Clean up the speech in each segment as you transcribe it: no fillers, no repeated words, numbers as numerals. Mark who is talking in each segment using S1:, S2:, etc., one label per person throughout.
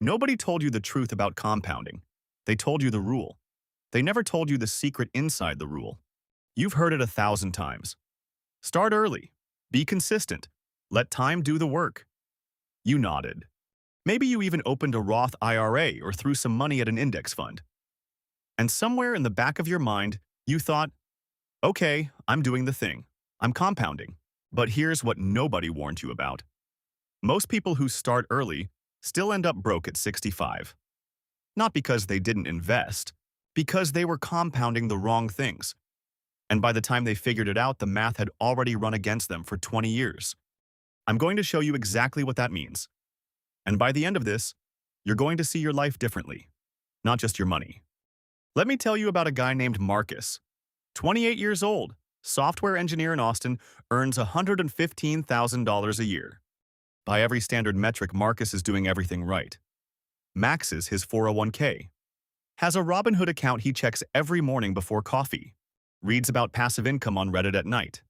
S1: Nobody told you the truth about compounding. They told you the rule. They never told you the secret inside the rule. You've heard it 1,000 times. Start early. Be consistent. Let time do the work. You nodded. Maybe you even opened a Roth IRA or threw some money at an index fund. And somewhere in the back of your mind, you thought, okay, I'm doing the thing. I'm compounding. But here's what nobody warned you about. Most people who start early still end up broke at 65. Not because they didn't invest, because they were compounding the wrong things. And by the time they figured it out, the math had already run against them for 20 years. I'm going to show you exactly what that means. And by the end of this, you're going to see your life differently, not just your money. Let me tell you about a guy named Marcus. 28 years old, software engineer in Austin, earns $115,000 a year. By every standard metric, Marcus is doing everything right. Maxes his 401k. Has a Robinhood account he checks every morning before coffee. Reads about passive income on Reddit at night.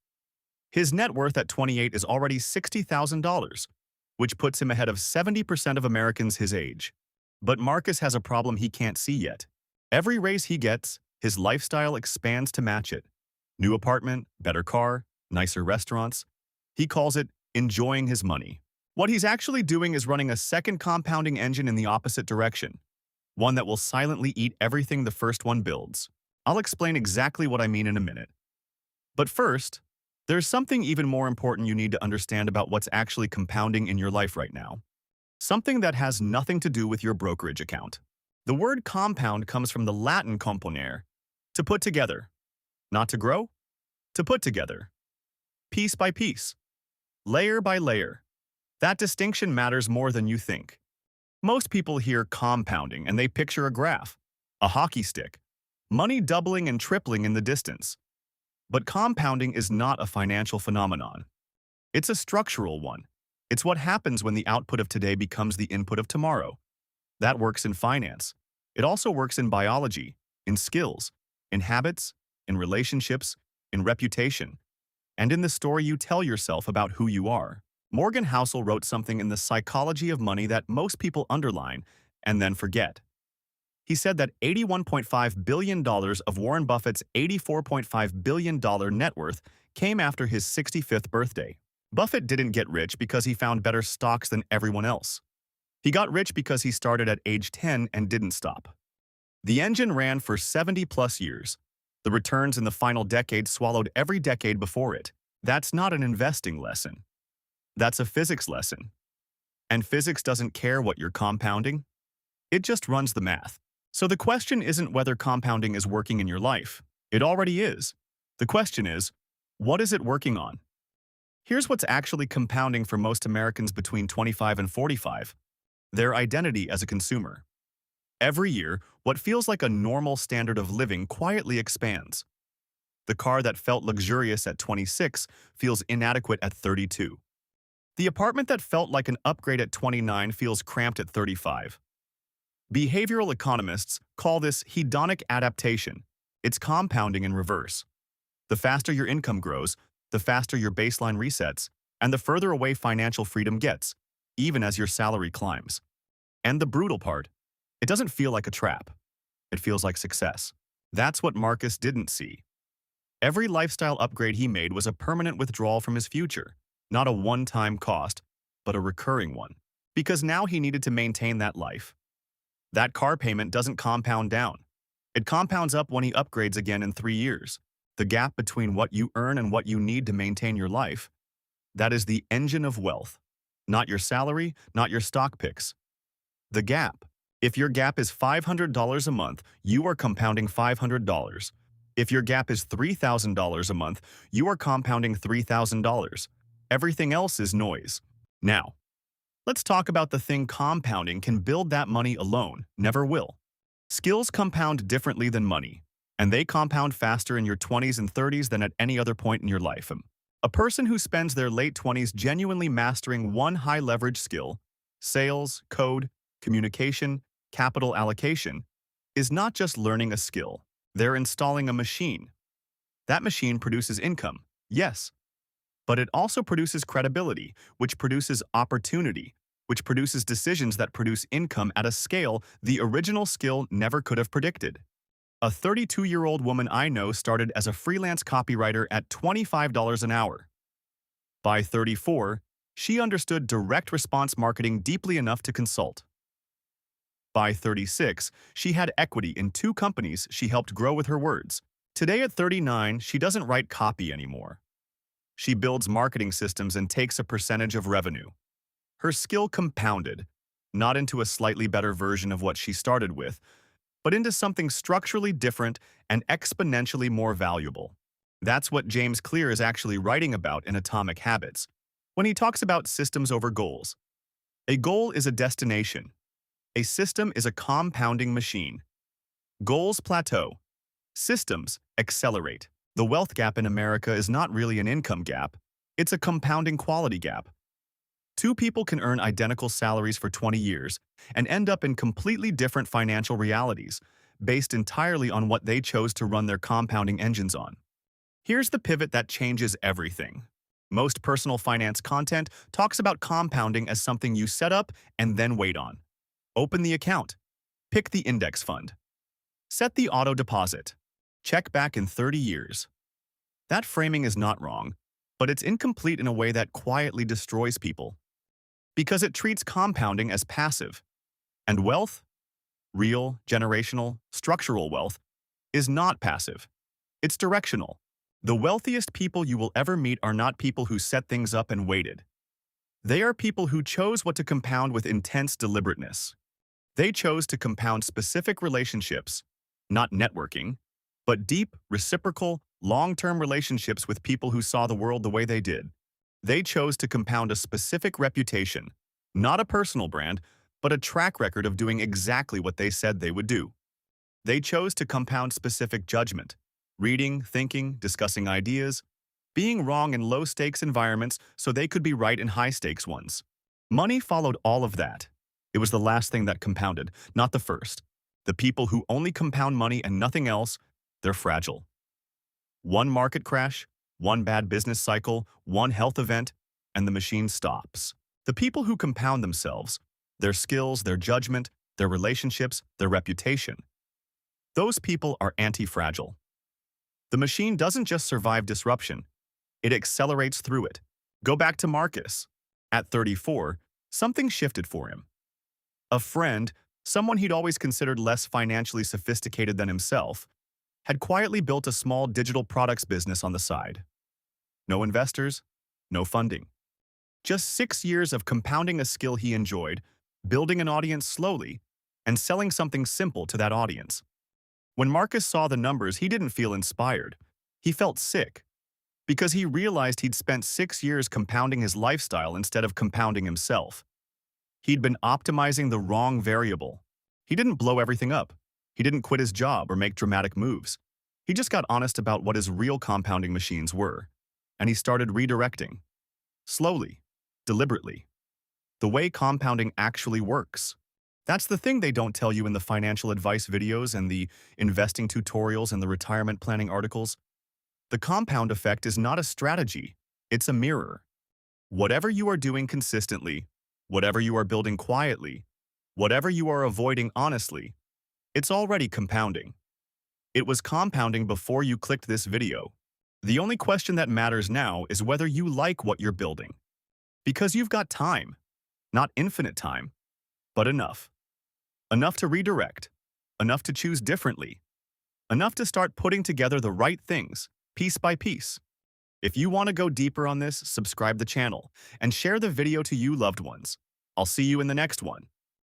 S1: His net worth at 28 is already $60,000, which puts him ahead of 70% of Americans his age. But Marcus has a problem he can't see yet. Every raise he gets, his lifestyle expands to match it. New apartment, better car, nicer restaurants. He calls it enjoying his money. What he's actually doing is running a second compounding engine in the opposite direction, one that will silently eat everything the first one builds. I'll explain exactly what I mean in a minute. But first, there's something even more important you need to understand about what's actually compounding in your life right now. Something that has nothing to do with your brokerage account. The word compound comes from the Latin componere, to put together. Not to grow, to put together. Piece by piece. Layer by layer. That distinction matters more than you think. Most people hear compounding and they picture a graph, a hockey stick, money doubling and tripling in the distance. But compounding is not a financial phenomenon. It's a structural one. It's what happens when the output of today becomes the input of tomorrow. That works in finance. It also works in biology, in skills, in habits, in relationships, in reputation, and in the story you tell yourself about who you are. Morgan Housel wrote something in The Psychology of Money that most people underline and then forget. He said that $81.5 billion of Warren Buffett's $84.5 billion net worth came after his 65th birthday. Buffett didn't get rich because he found better stocks than everyone else. He got rich because he started at age 10 and didn't stop. The engine ran for 70-plus years. The returns in the final decade swallowed every decade before it. That's not an investing lesson. That's a physics lesson. And physics doesn't care what you're compounding. It just runs the math. So the question isn't whether compounding is working in your life. It already is. The question is, what is it working on? Here's what's actually compounding for most Americans between 25 and 45. Their identity as a consumer. Every year, what feels like a normal standard of living quietly expands. The car that felt luxurious at 26 feels inadequate at 32. The apartment that felt like an upgrade at 29 feels cramped at 35. Behavioral economists call this hedonic adaptation. It's compounding in reverse. The faster your income grows, the faster your baseline resets, and the further away financial freedom gets, even as your salary climbs. And the brutal part, it doesn't feel like a trap. It feels like success. That's what Marcus didn't see. Every lifestyle upgrade he made was a permanent withdrawal from his future. Not a one-time cost, but a recurring one. Because now he needed to maintain that life. That car payment doesn't compound down. It compounds up when he upgrades again in 3 years. The gap between what you earn and what you need to maintain your life, that is the engine of wealth. Not your salary, not your stock picks. The gap. If your gap is $500 a month, you are compounding $500. If your gap is $3,000 a month, you are compounding $3,000. Everything else is noise. Now, let's talk about the thing compounding can build that money alone, never will. Skills compound differently than money, and they compound faster in your 20s and 30s than at any other point in your life. A person who spends their late 20s genuinely mastering one high-leverage skill, sales, code, communication, capital allocation, is not just learning a skill. They're installing a machine. That machine produces income, yes, but it also produces credibility, which produces opportunity, which produces decisions that produce income at a scale the original skill never could have predicted. A 32-year-old woman I know started as a freelance copywriter at $25 an hour. By 34, she understood direct response marketing deeply enough to consult. By 36, she had equity in 2 companies she helped grow with her words. Today at 39, she doesn't write copy anymore. She builds marketing systems and takes a percentage of revenue. Her skill compounded, not into a slightly better version of what she started with, but into something structurally different and exponentially more valuable. That's what James Clear is actually writing about in Atomic Habits, when he talks about systems over goals. A goal is a destination. A system is a compounding machine. Goals plateau. Systems accelerate. The wealth gap in America is not really an income gap. It's a compounding quality gap. 2 people can earn identical salaries for 20 years and end up in completely different financial realities, based entirely on what they chose to run their compounding engines on. Here's the pivot that changes everything. Most personal finance content talks about compounding as something you set up and then wait on. Open the account. Pick the index fund. Set the auto deposit. Check back in 30 years. That framing is not wrong, but it's incomplete in a way that quietly destroys people. Because it treats compounding as passive. And wealth, real, generational, structural wealth, is not passive. It's directional. The wealthiest people you will ever meet are not people who set things up and waited. They are people who chose what to compound with intense deliberateness. They chose to compound specific relationships, not networking, but deep, reciprocal, long-term relationships with people who saw the world the way they did. They chose to compound a specific reputation, not a personal brand, but a track record of doing exactly what they said they would do. They chose to compound specific judgment, reading, thinking, discussing ideas, being wrong in low-stakes environments so they could be right in high-stakes ones. Money followed all of that. It was the last thing that compounded, not the first. The people who only compound money and nothing else, they're fragile. One market crash, one bad business cycle, one health event, and the machine stops. The people who compound themselves, their skills, their judgment, their relationships, their reputation, those people are anti-fragile. The machine doesn't just survive disruption, it accelerates through it. Go back to Marcus. At 34, something shifted for him. A friend, someone he'd always considered less financially sophisticated than himself, had quietly built a small digital products business on the side. No investors, no funding. Just 6 years of compounding a skill he enjoyed, building an audience slowly, and selling something simple to that audience. When Marcus saw the numbers, he didn't feel inspired. He felt sick, because he realized he'd spent 6 years compounding his lifestyle instead of compounding himself. He'd been optimizing the wrong variable. He didn't blow everything up. He didn't quit his job or make dramatic moves. He just got honest about what his real compounding machines were, and he started redirecting. Slowly, deliberately. The way compounding actually works. That's the thing they don't tell you in the financial advice videos and the investing tutorials and the retirement planning articles. The compound effect is not a strategy, it's a mirror. Whatever you are doing consistently, whatever you are building quietly, whatever you are avoiding honestly, it's already compounding. It was compounding before you clicked this video. The only question that matters now is whether you like what you're building. Because you've got time. Not infinite time, but enough. Enough to redirect. Enough to choose differently. Enough to start putting together the right things, piece by piece. If you want to go deeper on this, subscribe the channel and share the video to you loved ones. I'll see you in the next one.